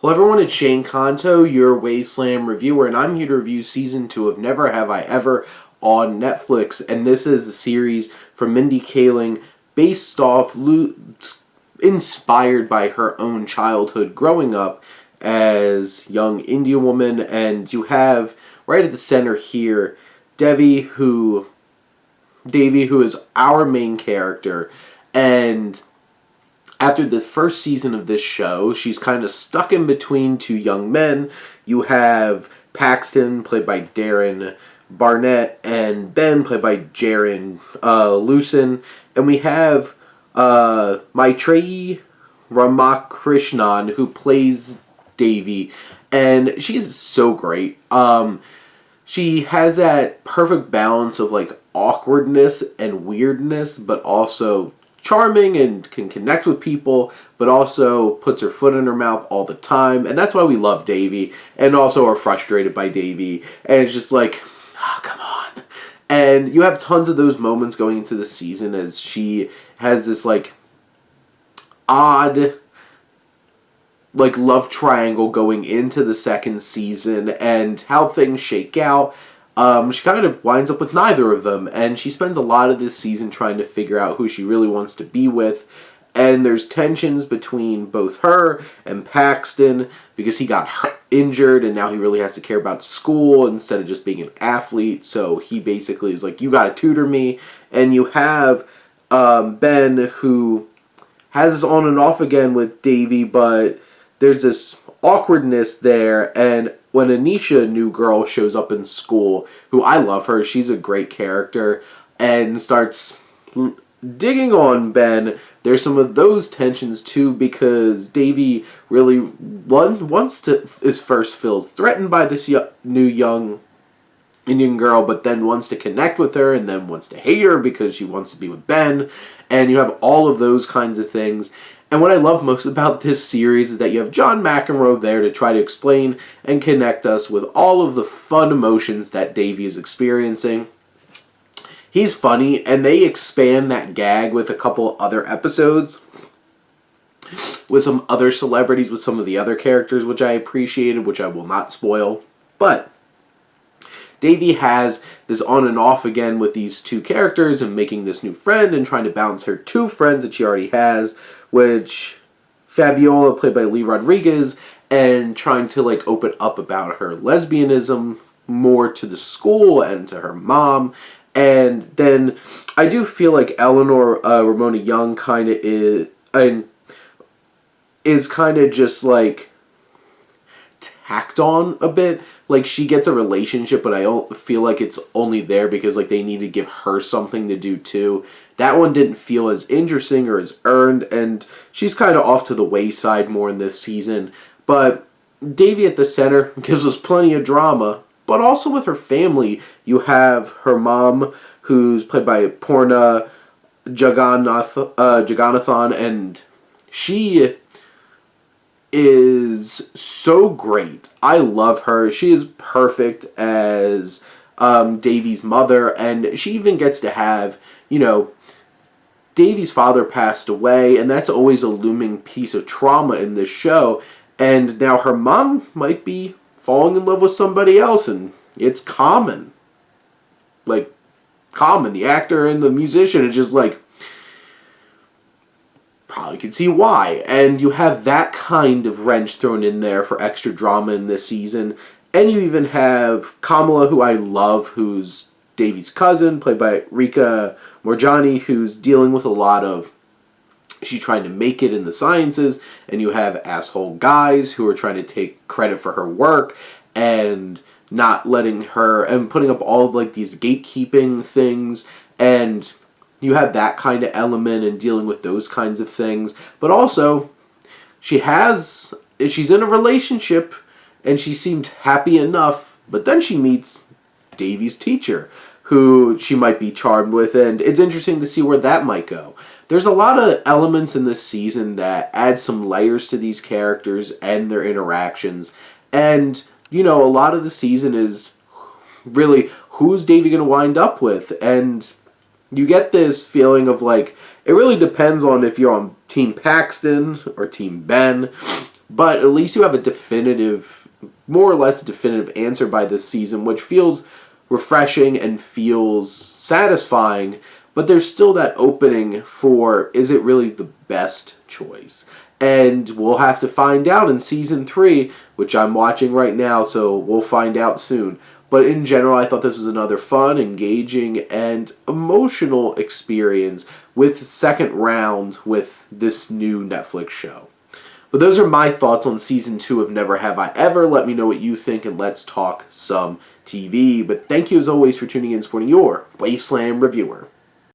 Hello everyone, it's Shane Kanto, your Wasteland reviewer, and I'm here to review Season 2 of Never Have I Ever on Netflix, and this is a series from Mindy Kaling based off, inspired by her own childhood growing up as young Indian woman, and you have, right at the center here, Davy, who is our main character, and after the first season of this show, she's kind of stuck in between two young men. You have Paxton, played by Darren Barnett, and Ben, played by Jaron Lucen. And we have Maitreyi Ramakrishnan, who plays Davy. And she's so great. She has that perfect balance of like awkwardness and weirdness, but also charming and can connect with people, but also puts her foot in her mouth all the time. And that's why we love Davy and also are frustrated by Davy. And it's just like, oh, come on. And you have tons of those moments going into the season as she has this like odd like love triangle going into the second season, and how things shake out. She kind of winds up with neither of them, and she spends a lot of this season trying to figure out who she really wants to be with. And there's tensions between both her and Paxton because he got injured and now he really has to care about school instead of just being an athlete. So he basically is like, you got to tutor me. And you have Ben, who has this on and off again with Davy, but there's this awkwardness there. And when Anisha, new girl, shows up in school, who I love her, she's a great character, and starts digging on Ben, there's some of those tensions too, because Davy really first feels threatened by this new young Indian girl, but then wants to connect with her and then wants to hate her because she wants to be with Ben. And you have all of those kinds of things. And what I love most about this series is that you have John McEnroe there to try to explain and connect us with all of the fun emotions that Davy is experiencing. He's funny, and they expand that gag with a couple other episodes with some other celebrities, with some of the other characters, which I appreciated, which I will not spoil. But Davy has this on and off again with these two characters and making this new friend and trying to balance her two friends that she already has, which Fabiola, played by Lee Rodriguez, and trying to like open up about her lesbianism more to the school and to her mom. And then I do feel like Eleanor Ramona Young kind of is kind of just like tacked on a bit. Like, she gets a relationship, but I don't feel like it's only there because like they need to give her something to do too. That one didn't feel as interesting or as earned, and she's kind of off to the wayside more in this season. But Davy at the center gives us plenty of drama, but also with her family. You have her mom, who's played by Purna Jagannathan, and she is so great. I love her. She is perfect as Davy's mother, and she even gets to have, Davy's father passed away, and that's always a looming piece of trauma in this show. And now her mom might be falling in love with somebody else, and it's Common. Like, Common, the actor and the musician, is just like, probably could see why. And you have that kind of wrench thrown in there for extra drama in this season. And you even have Kamala, who I love, who's Davy's cousin, played by Rika Morjani, who's dealing with a lot of, she's trying to make it in the sciences, and you have asshole guys who are trying to take credit for her work and not letting her, and putting up all of like these gatekeeping things, and you have that kind of element and dealing with those kinds of things. But also, she's in a relationship and she seemed happy enough, but then she meets Davy's teacher, who she might be charmed with, and it's interesting to see where that might go. There's a lot of elements in this season that add some layers to these characters and their interactions, and a lot of the season is really, who's Davy going to wind up with? And you get this feeling of like, it really depends on if you're on Team Paxton or Team Ben, But at least you have a definitive, more or less definitive answer by this season, which feels refreshing and feels satisfying, but there's still that opening for, is it really the best choice? And we'll have to find out in Season 3, which I'm watching right now, so we'll find out soon. But in general, I thought this was another fun, engaging, and emotional experience with second round with this new Netflix show. But those are my thoughts on Season 2 of Never Have I Ever. Let me know what you think, and let's talk some TV. But thank you as always for tuning in and supporting your Wasteland reviewer.